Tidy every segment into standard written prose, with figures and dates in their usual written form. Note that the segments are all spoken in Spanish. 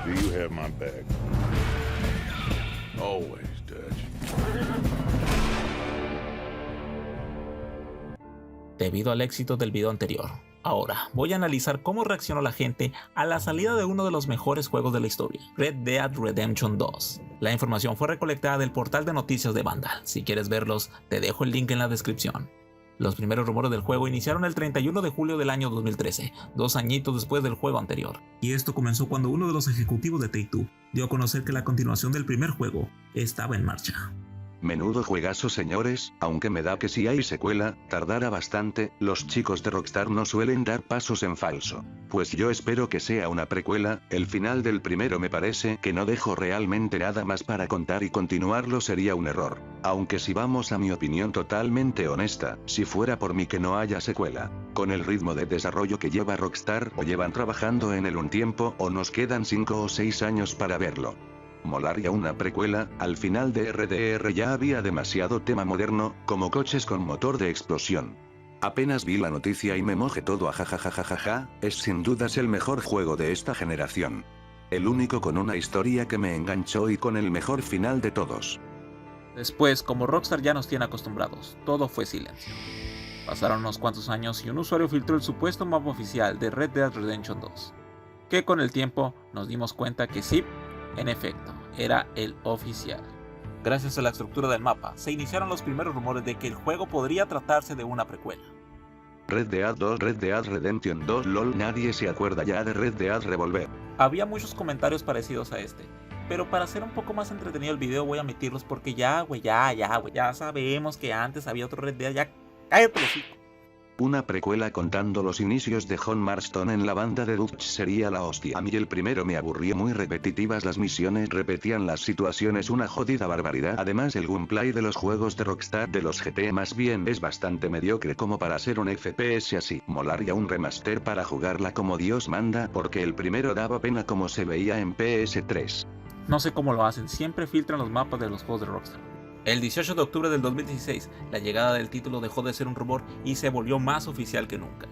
Do you have my back? Always, Dutch. Debido al éxito del video anterior, ahora voy a analizar cómo reaccionó la gente a la salida de uno de los mejores juegos de la historia, Red Dead Redemption 2. La información fue recolectada del portal de noticias de Vandal. Si quieres verlos, te dejo el link en la descripción. Los primeros rumores del juego iniciaron el 31 de julio del año 2013, 2 añitos después del juego anterior. Y esto comenzó cuando uno de los ejecutivos de Take-Two dio a conocer que la continuación del primer juego estaba en marcha. Menudo juegazo, señores, aunque me da que si hay secuela, tardará bastante. Los chicos de Rockstar no suelen dar pasos en falso. Pues yo espero que sea una precuela. El final del primero me parece que no dejo realmente nada más para contar y continuarlo sería un error. Aunque si vamos a mi opinión totalmente honesta, si fuera por mí que no haya secuela. Con el ritmo de desarrollo que lleva Rockstar, o llevan trabajando en él un tiempo, o nos quedan 5 o 6 años para verlo. Molaría una precuela. Al final de RDR ya había demasiado tema moderno, como coches con motor de explosión. Apenas vi la noticia y me mojé todo a jajajajaja, es sin dudas el mejor juego de esta generación. El único con una historia que me enganchó y con el mejor final de todos. Después, como Rockstar ya nos tiene acostumbrados, todo fue silencio. Pasaron unos cuantos años y un usuario filtró el supuesto mapa oficial de Red Dead Redemption 2, que con el tiempo nos dimos cuenta que sí, en efecto, era el oficial. Gracias a la estructura del mapa, se iniciaron los primeros rumores de que el juego podría tratarse de una precuela. Red Dead 2, Red Dead Redemption 2, lol, nadie se acuerda ya de Red Dead Revolver. Había muchos comentarios parecidos a este, pero para hacer un poco más entretenido el video voy a omitirlos porque ya sabemos que antes había otro Red Dead, ya cállate los hijos. Una precuela contando los inicios de John Marston en la banda de Dutch sería la hostia. A mí el primero me aburría, muy repetitivas las misiones, repetían las situaciones, una jodida barbaridad. Además el gameplay de los juegos de Rockstar, de los GT más bien, es bastante mediocre como para ser un FPS así. Molaría un remaster para jugarla como Dios manda, porque el primero daba pena como se veía en PS3. No sé cómo lo hacen, siempre filtran los mapas de los juegos de Rockstar. El 18 de octubre del 2016, la llegada del título dejó de ser un rumor y se volvió más oficial que nunca.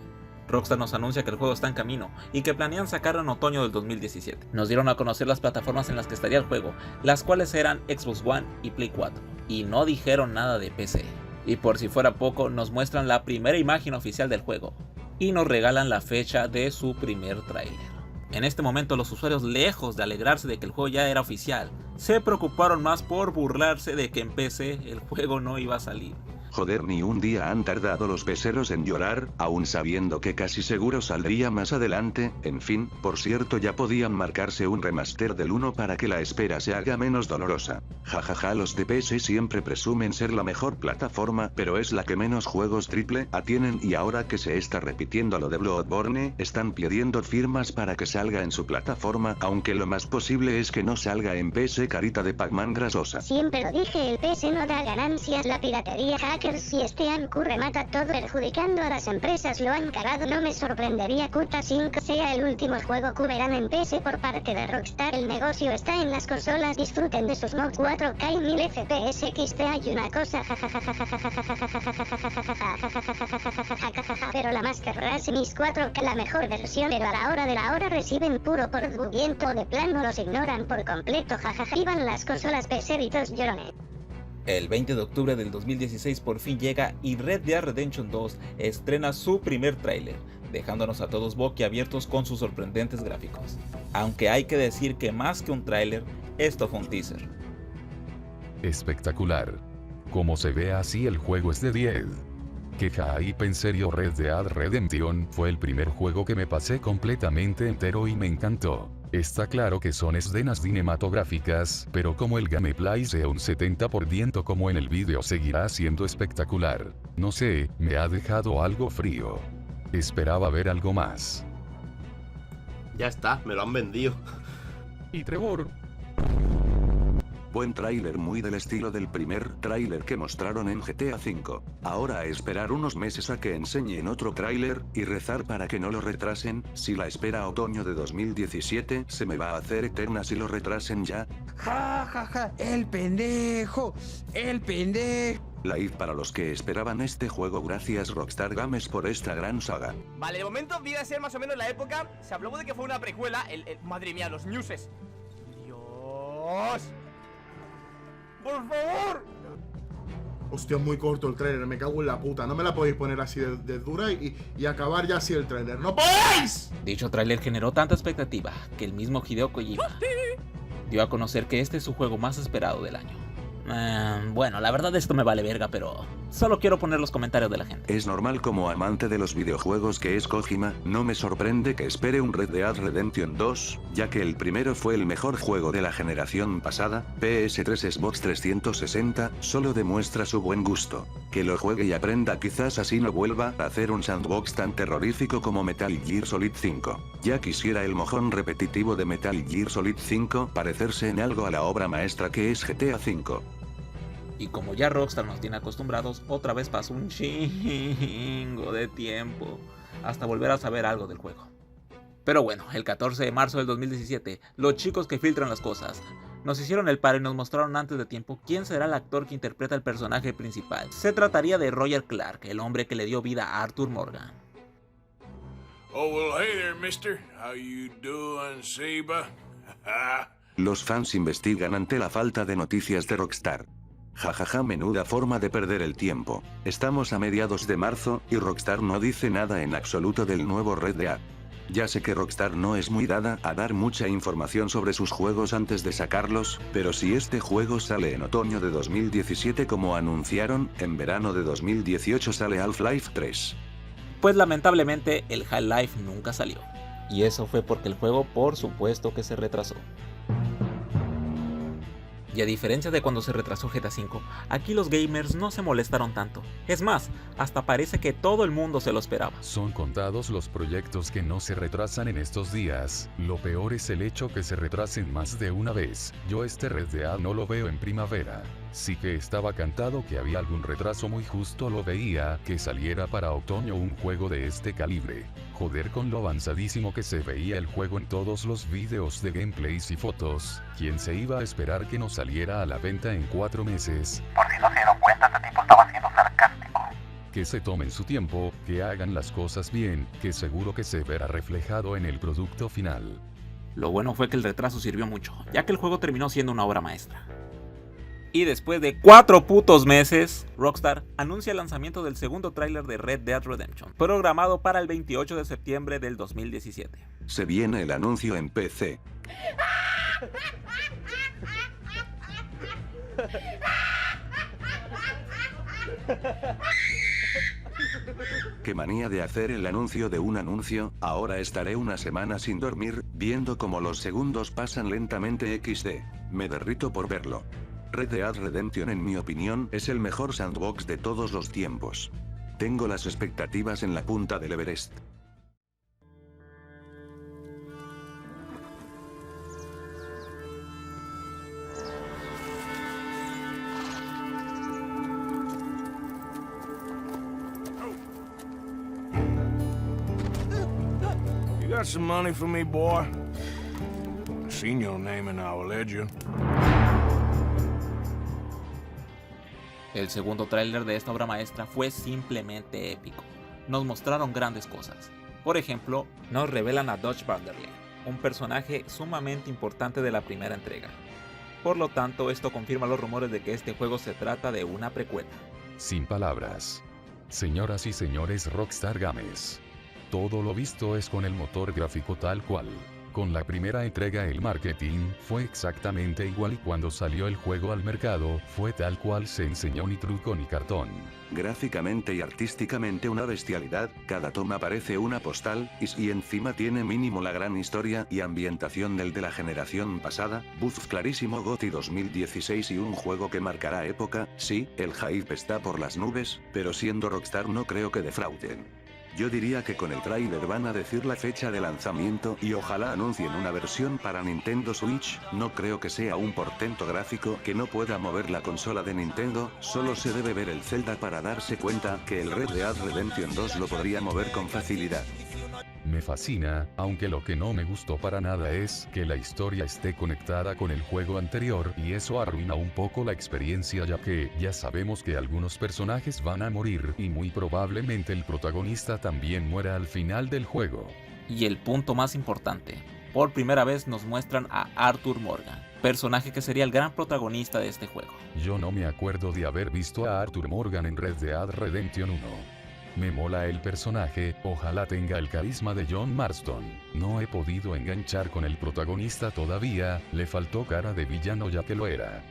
Rockstar nos anuncia que el juego está en camino y que planean sacarlo en otoño del 2017. Nos dieron a conocer las plataformas en las que estaría el juego, las cuales eran Xbox One y Play 4, y no dijeron nada de PC. Y por si fuera poco, nos muestran la primera imagen oficial del juego, y nos regalan la fecha de su primer tráiler. En este momento los usuarios, lejos de alegrarse de que el juego ya era oficial, se preocuparon más por burlarse de que en PC el juego no iba a salir. Joder, ni un día han tardado los peseros en llorar, aún sabiendo que casi seguro saldría más adelante. En fin, por cierto, ya podían marcarse un remaster del 1 para que la espera se haga menos dolorosa. Jajaja, los de PC siempre presumen ser la mejor plataforma, pero es la que menos juegos AAA tienen, y ahora que se está repitiendo lo de Bloodborne, están pidiendo firmas para que salga en su plataforma, aunque lo más posible es que no salga en PC, carita de Pac-Man grasosa. Siempre lo dije, el PC no da ganancias, la piratería, hackers y este Anku remata todo perjudicando a las empresas, lo han cagado. No me sorprendería que Uta 5 sea el último juego que verán en PC por parte de Rockstar. El negocio está en las consolas, disfruten de sus mods 4K y 1000 FPS XT. Hay una cosa, pero la Master Race Mix 4K, la mejor versión, pero a la hora de la hora reciben puro por buguiento o de plano los ignoran por completo, jajaja. Iban las consolas peseritos llorones. El 20 de octubre del 2016 por fin llega y Red Dead Redemption 2 estrena su primer tráiler, dejándonos a todos boquiabiertos con sus sorprendentes gráficos. Aunque hay que decir que más que un tráiler, esto fue un teaser. Espectacular. Como se ve así, el juego es de 10. Que hype, en serio. Red Dead Redemption fue el primer juego que me pasé completamente entero y me encantó. Está claro que son escenas cinematográficas, pero como el gameplay sea un 70% como en el vídeo, seguirá siendo espectacular. No sé, me ha dejado algo frío. Esperaba ver algo más. Ya está, me lo han vendido. Y Trevor. Buen tráiler, muy del estilo del primer tráiler que mostraron en GTA V. Ahora a esperar unos meses a que enseñen otro tráiler, y rezar para que no lo retrasen. Si la espera a otoño de 2017 se me va a hacer eterna si lo retrasen ya. Ja, ja, ja, el pendejo, el pendejo. Live para los que esperaban este juego. Gracias Rockstar Games por esta gran saga. Vale, de momento viene a ser más o menos la época. Se habló de que fue una precuela. Madre mía, los newses. Dios. Por favor. Hostia, es muy corto el trailer, me cago en la puta. No me la podéis poner así de dura y acabar ya así el trailer. ¡No podéis! Dicho tráiler generó tanta expectativa que el mismo Hideo Kojima dio a conocer que este es su juego más esperado del año. Bueno, la verdad esto me vale verga, pero solo quiero poner los comentarios de la gente. Es normal como amante de los videojuegos que es Kojima, no me sorprende que espere un Red Dead Redemption 2, ya que el primero fue el mejor juego de la generación pasada, PS3 Xbox 360, solo demuestra su buen gusto. Que lo juegue y aprenda, quizás así no vuelva a hacer un sandbox tan terrorífico como Metal Gear Solid 5. Ya quisiera el mojón repetitivo de Metal Gear Solid 5 parecerse en algo a la obra maestra que es GTA 5. Y como ya Rockstar nos tiene acostumbrados, otra vez pasó un chingo de tiempo hasta volver a saber algo del juego. Pero bueno, el 14 de marzo del 2017, los chicos que filtran las cosas nos hicieron el paro y nos mostraron antes de tiempo quién será el actor que interpreta el personaje principal. Se trataría de Roger Clark, el hombre que le dio vida a Arthur Morgan. Oh, well, hey there, mister. How you doing, Seba? Los fans investigan ante la falta de noticias de Rockstar. Jajaja, menuda forma de perder el tiempo. Estamos a mediados de marzo, y Rockstar no dice nada en absoluto del nuevo Red Dead. Ya sé que Rockstar no es muy dada a dar mucha información sobre sus juegos antes de sacarlos, pero si este juego sale en otoño de 2017 como anunciaron, en verano de 2018 sale Half-Life 3. Pues lamentablemente el Half-Life nunca salió. Y eso fue porque el juego por supuesto que se retrasó. Y a diferencia de cuando se retrasó GTA V, aquí los gamers no se molestaron tanto. Es más, hasta parece que todo el mundo se lo esperaba. Son contados los proyectos que no se retrasan en estos días. Lo peor es el hecho que se retrasen más de una vez. Yo este Red Dead no lo veo en primavera. Sí que estaba cantado que había algún retraso, muy justo lo veía, que saliera para otoño un juego de este calibre. Joder, con lo avanzadísimo que se veía el juego en todos los videos de gameplays y fotos, ¿quién se iba a esperar que no saliera a la venta en 4 meses? Por si no se dieron cuenta, este tipo estaba siendo sarcástico. Que se tomen su tiempo, que hagan las cosas bien, que seguro que se verá reflejado en el producto final. Lo bueno fue que el retraso sirvió mucho, ya que el juego terminó siendo una obra maestra. Y después de 4 putos meses, Rockstar anuncia el lanzamiento del segundo tráiler de Red Dead Redemption, programado para el 28 de septiembre del 2017. Se viene el anuncio en PC. Qué manía de hacer el anuncio de un anuncio. Ahora estaré una semana sin dormir, viendo cómo los segundos pasan lentamente XD. Me derrito por verlo. Red Dead Redemption, en mi opinión, es el mejor sandbox de todos los tiempos. Tengo las expectativas en la punta del Everest. You got some money for me, boy? I seen your name in our ledger. El segundo tráiler de esta obra maestra fue simplemente épico. Nos mostraron grandes cosas. Por ejemplo, nos revelan a Dutch Vanderlei, un personaje sumamente importante de la primera entrega. Por lo tanto, esto confirma los rumores de que este juego se trata de una precuela. Sin palabras. Señoras y señores, Rockstar Games. Todo lo visto es con el motor gráfico tal cual. Con la primera entrega el marketing fue exactamente igual y cuando salió el juego al mercado fue tal cual se enseñó, ni truco ni cartón. Gráficamente y artísticamente una bestialidad, cada toma parece una postal, y si encima tiene mínimo la gran historia y ambientación del de la generación pasada, buff clarísimo GOTY 2016 y un juego que marcará época. Sí, el hype está por las nubes, pero siendo Rockstar no creo que defrauden. Yo diría que con el tráiler van a decir la fecha de lanzamiento y ojalá anuncien una versión para Nintendo Switch. No creo que sea un portento gráfico que no pueda mover la consola de Nintendo, solo se debe ver el Zelda para darse cuenta que el Red Dead Redemption 2 lo podría mover con facilidad. Me fascina, aunque lo que no me gustó para nada es que la historia esté conectada con el juego anterior y eso arruina un poco la experiencia, ya que ya sabemos que algunos personajes van a morir y muy probablemente el protagonista también muera al final del juego. Y el punto más importante, por primera vez nos muestran a Arthur Morgan, personaje que sería el gran protagonista de este juego. Yo no me acuerdo de haber visto a Arthur Morgan en Red Dead Redemption 1. Me mola el personaje, ojalá tenga el carisma de John Marston. No he podido enganchar con el protagonista todavía, le faltó cara de villano ya que lo era.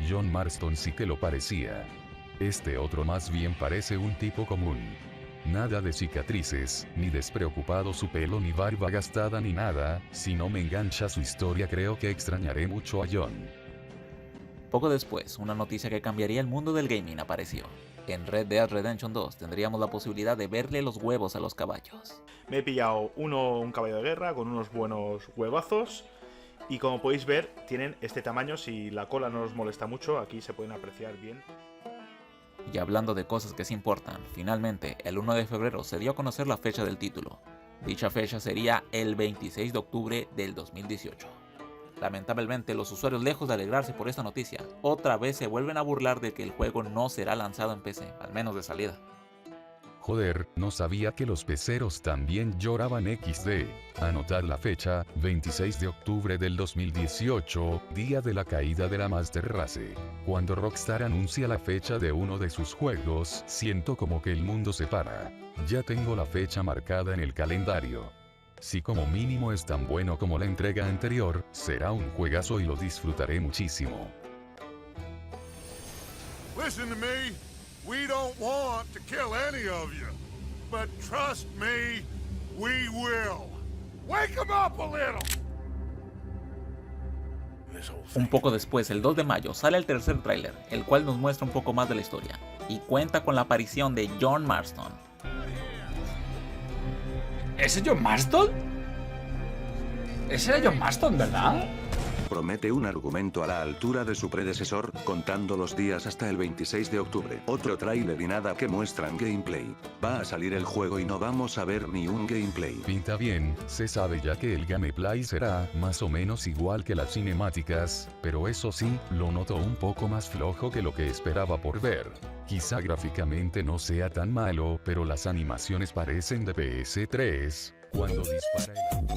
John Marston sí que lo parecía. Este otro más bien parece un tipo común. Nada de cicatrices, ni despreocupado su pelo ni barba gastada ni nada, si no me engancha su historia creo que extrañaré mucho a John. Poco después, una noticia que cambiaría el mundo del gaming apareció. En Red Dead Redemption 2 tendríamos la posibilidad de verle los huevos a los caballos. Me he pillado un caballo de guerra con unos buenos huevazos y como podéis ver tienen este tamaño, si la cola no os molesta mucho, aquí se pueden apreciar bien. Y hablando de cosas que se importan, finalmente el 1 de febrero se dio a conocer la fecha del título. Dicha fecha sería el 26 de octubre del 2018. Lamentablemente, los usuarios, lejos de alegrarse por esta noticia, otra vez se vuelven a burlar de que el juego no será lanzado en PC, al menos de salida. Joder, no sabía que los peceros también lloraban XD. Anotar la fecha, 26 de octubre del 2018, día de la caída de la Master Race. Cuando Rockstar anuncia la fecha de uno de sus juegos, siento como que el mundo se para. Ya tengo la fecha marcada en el calendario. Si como mínimo es tan bueno como la entrega anterior, será un juegazo y lo disfrutaré muchísimo. Listen to me. We don't want to kill any of you. But trust me, we will. Wake 'em up a little. Un poco después, el 2 de mayo, sale el tercer tráiler, el cual nos muestra un poco más de la historia, y cuenta con la aparición de John Marston. ¿Ese John Marston? Ese era John Marston, ¿verdad? Promete un argumento a la altura de su predecesor, contando los días hasta el 26 de octubre. Otro tráiler y nada que muestran gameplay. Va a salir el juego y no vamos a ver ni un gameplay. Pinta bien, se sabe ya que el gameplay será más o menos igual que las cinemáticas, pero eso sí, lo noto un poco más flojo que lo que esperaba por ver. Quizá gráficamente no sea tan malo, pero las animaciones parecen de PS3, cuando dispara el auto.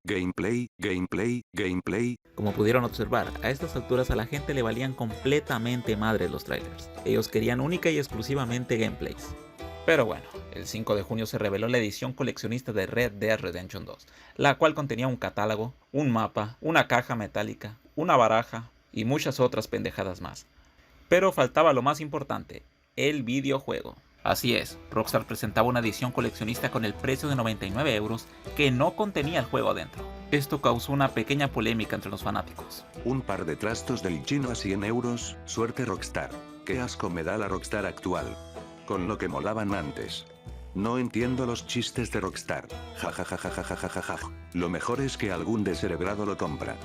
Gameplay, gameplay, gameplay. Como pudieron observar, a estas alturas a la gente le valían completamente madre los trailers. Ellos querían única y exclusivamente gameplays. Pero bueno, el 5 de junio se reveló la edición coleccionista de Red Dead Redemption 2, la cual contenía un catálogo, un mapa, una caja metálica, una baraja y muchas otras pendejadas más. Pero faltaba lo más importante, el videojuego. Así es, Rockstar presentaba una edición coleccionista con el precio de 99 € que no contenía el juego adentro. Esto causó una pequeña polémica entre los fanáticos. Un par de trastos del chino a 100 €, suerte Rockstar. Qué asco me da la Rockstar actual. Con lo que molaban antes. No entiendo los chistes de Rockstar. Jajajajajajajaja. Lo mejor es que algún descerebrado lo compra.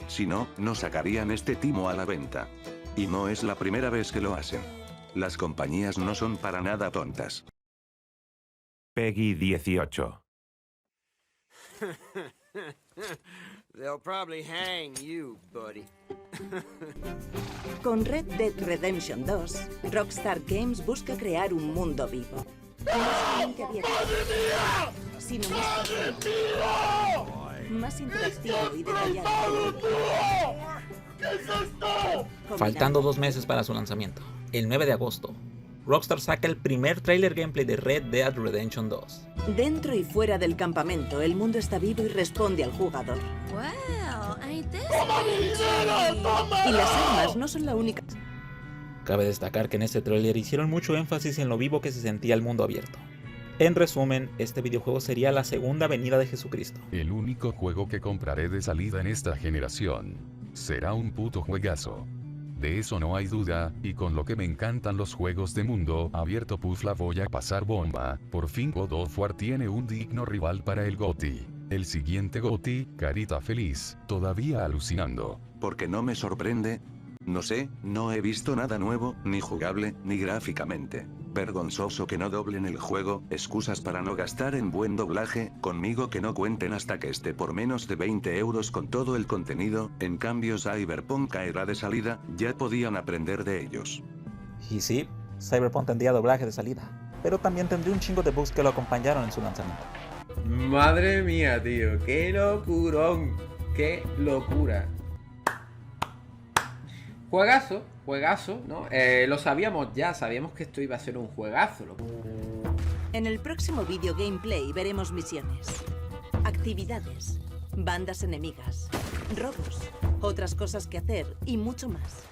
Si no, no sacarían este timo a la venta. Y no es la primera vez que lo hacen. Las compañías no son para nada tontas. Peggy 18. They'll probably hang you, buddy. Con Red Dead Redemption 2, Rockstar Games busca crear un mundo vivo. No solamente abierto, sino más profundo, más interactivo y detallado. Faltando 2 meses para su lanzamiento, el 9 de agosto, Rockstar saca el primer trailer gameplay de Red Dead Redemption 2. Dentro y fuera del campamento, el mundo está vivo y responde al jugador. Y las armas no son la única. Cabe destacar que en este trailer hicieron mucho énfasis en lo vivo que se sentía el mundo abierto. En resumen, este videojuego sería la segunda venida de Jesucristo. El único juego que compraré de salida en esta generación. Será un puto juegazo. de eso no hay duda, y con lo que me encantan los juegos de mundo abierto, pues la voy a pasar bomba. Por fin God of War tiene un digno rival para el GOTY. El siguiente GOTY, carita feliz, todavía alucinando. Porque no me sorprende. No sé, no he visto nada nuevo, ni jugable, ni gráficamente. Vergonzoso que no doblen el juego, excusas para no gastar en buen doblaje, conmigo que no cuenten hasta que esté por menos de 20 euros con todo el contenido, en cambio Cyberpunk caerá de salida, ya podían aprender de ellos. Y sí, Cyberpunk tendría doblaje de salida, pero también tendría un chingo de bugs que lo acompañaron en su lanzamiento. Madre mía, tío, qué locurón, qué locura. Juegazo, ¿no? Lo sabíamos ya, sabíamos que esto iba a ser un juegazo. En el próximo vídeo gameplay veremos misiones, actividades, bandas enemigas, robos, otras cosas que hacer y mucho más.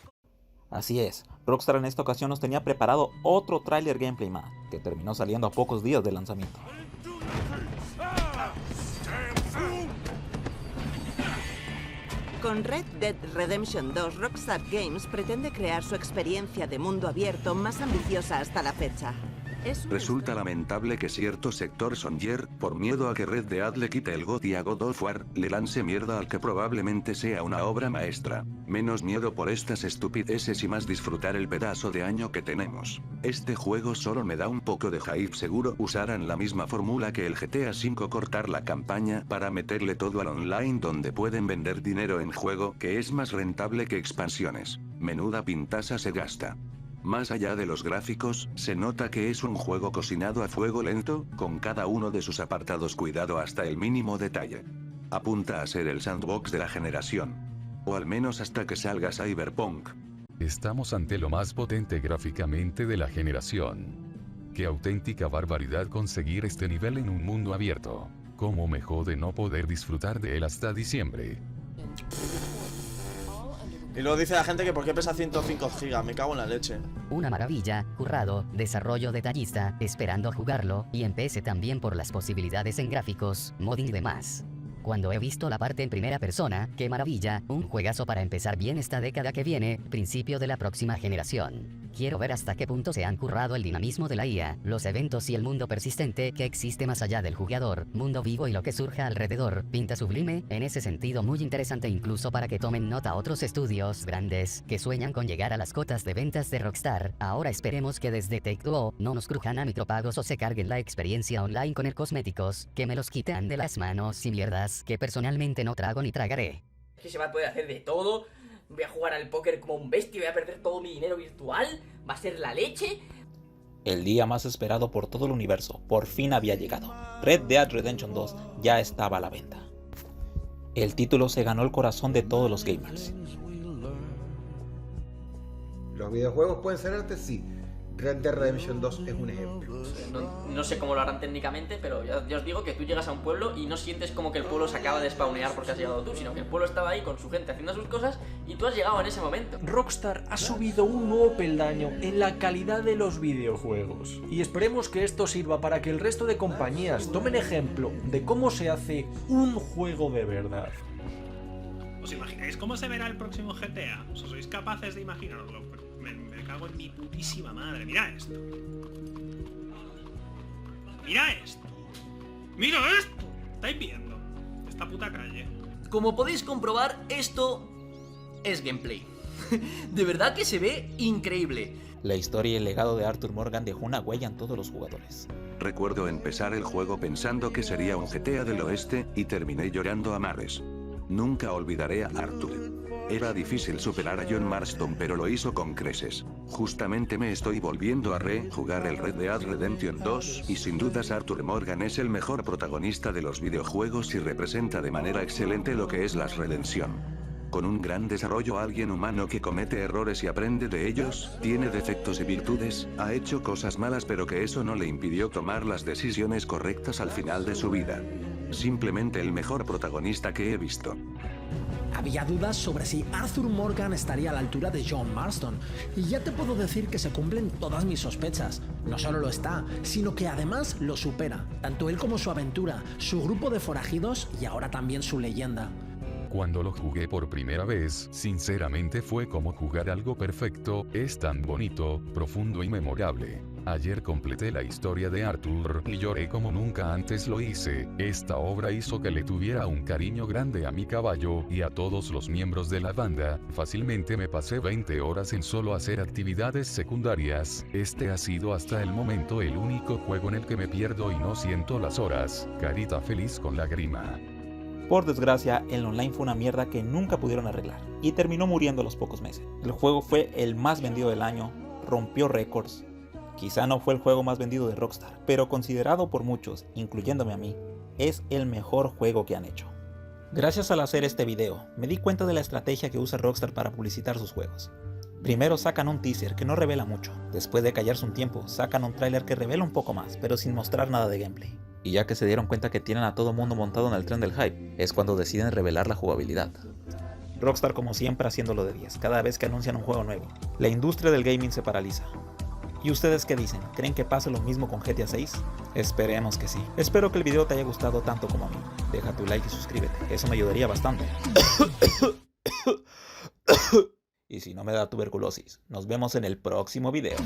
Así es, Rockstar en esta ocasión nos tenía preparado otro tráiler gameplay más, que terminó saliendo a pocos días del lanzamiento. Con Red Dead Redemption 2, Rockstar Games pretende crear su experiencia de mundo abierto más ambiciosa hasta la fecha. Resulta lamentable que cierto sector Sonyer, por miedo a que Red Dead le quite el GOTY a God of War, le lance mierda al que probablemente sea una obra maestra. Menos miedo por estas estupideces y más disfrutar el pedazo de año que tenemos. Este juego solo me da un poco de hype, seguro usarán la misma fórmula que el GTA V, cortar la campaña para meterle todo al online donde pueden vender dinero en juego, que es más rentable que expansiones. Menuda pintaza se gasta. Más allá de los gráficos, se nota que es un juego cocinado a fuego lento, con cada uno de sus apartados cuidado hasta el mínimo detalle. Apunta a ser el sandbox de la generación. O al menos hasta que salga Cyberpunk. Estamos ante lo más potente gráficamente de la generación. Qué auténtica barbaridad conseguir este nivel en un mundo abierto. Cómo me jode no poder disfrutar de él hasta diciembre. Y luego dice la gente que por qué pesa 105 GB, me cago en la leche. Una maravilla, currado, desarrollo detallista, esperando jugarlo, y en PC también por las posibilidades en gráficos, modding y demás. Cuando he visto la parte en primera persona, qué maravilla, un juegazo para empezar bien esta década que viene, principio de la próxima generación. Quiero ver hasta qué punto se han currado el dinamismo de la IA, los eventos y el mundo persistente que existe más allá del jugador, mundo vivo y lo que surja alrededor, pinta sublime, en ese sentido muy interesante incluso para que tomen nota otros estudios grandes que sueñan con llegar a las cotas de ventas de Rockstar. Ahora esperemos que desde Take-Two no nos crujan a micropagos o se carguen la experiencia online con el cosméticos, que me los quitan de las manos y mierdas que personalmente no trago ni tragaré. Que se va a poder hacer de todo. Voy a jugar al póker como un bestia, voy a perder todo mi dinero virtual, va a ser la leche. El día más esperado por todo el universo por fin había llegado. Red Dead Redemption 2 ya estaba a la venta. El título se ganó el corazón de todos los gamers. ¿Los videojuegos pueden ser arte? Sí. Red Dead Redemption 2 es un ejemplo. No sé cómo lo harán técnicamente, pero ya os digo que tú llegas a un pueblo y no sientes como que el pueblo se acaba de spawnear porque has llegado tú, sino que el pueblo estaba ahí con su gente haciendo sus cosas y tú has llegado en ese momento. Rockstar ha subido un nuevo peldaño en la calidad de los videojuegos. Y esperemos que esto sirva para que el resto de compañías tomen ejemplo de cómo se hace un juego de verdad. ¿Os imagináis cómo se verá el próximo GTA? ¿Os sois capaces de imaginarlo? Me cago en mi putísima madre. Mira esto. Mira esto. Mira esto. ¿Estáis viendo? Esta puta calle. Como podéis comprobar, esto es gameplay. De verdad que se ve increíble. La historia y el legado de Arthur Morgan dejó una huella en todos los jugadores. Recuerdo empezar el juego pensando que sería un GTA del oeste, y terminé llorando a mares. Nunca olvidaré a Arthur. Era difícil superar a John Marston, pero lo hizo con creces. Justamente me estoy volviendo a jugar el Red Dead Redemption 2, y sin dudas Arthur Morgan es el mejor protagonista de los videojuegos y representa de manera excelente lo que es la redención. Con un gran desarrollo, alguien humano que comete errores y aprende de ellos, tiene defectos y virtudes, ha hecho cosas malas, pero que eso no le impidió tomar las decisiones correctas al final de su vida. Simplemente el mejor protagonista que he visto. Había dudas sobre si Arthur Morgan estaría a la altura de John Marston, y ya te puedo decir que se cumplen todas mis sospechas. No solo lo está, sino que además lo supera, tanto él como su aventura, su grupo de forajidos y ahora también su leyenda. Cuando lo jugué por primera vez, sinceramente fue como jugar algo perfecto, es tan bonito, profundo y memorable. Ayer completé la historia de Arthur y lloré como nunca antes lo hice. Esta obra hizo que le tuviera un cariño grande a mi caballo y a todos los miembros de la banda. Fácilmente me pasé 20 horas en solo hacer actividades secundarias. Este ha sido hasta el momento el único juego en el que me pierdo y no siento las horas. Carita feliz con lágrima. Por desgracia, el online fue una mierda que nunca pudieron arreglar y terminó muriendo a los pocos meses. El juego fue el más vendido del año, rompió récords. Quizá no fue el juego más vendido de Rockstar, pero considerado por muchos, incluyéndome a mí, es el mejor juego que han hecho. Gracias al hacer este video, me di cuenta de la estrategia que usa Rockstar para publicitar sus juegos. Primero sacan un teaser que no revela mucho, después de callarse un tiempo, sacan un tráiler que revela un poco más, pero sin mostrar nada de gameplay. Y ya que se dieron cuenta que tienen a todo mundo montado en el tren del hype, es cuando deciden revelar la jugabilidad. Rockstar como siempre haciéndolo de 10, cada vez que anuncian un juego nuevo. La industria del gaming se paraliza. ¿Y ustedes qué dicen? ¿Creen que pase lo mismo con GTA 6? Esperemos que sí. Espero que el video te haya gustado tanto como a mí. Deja tu like y suscríbete, eso me ayudaría bastante. Y si no me da tuberculosis, nos vemos en el próximo video.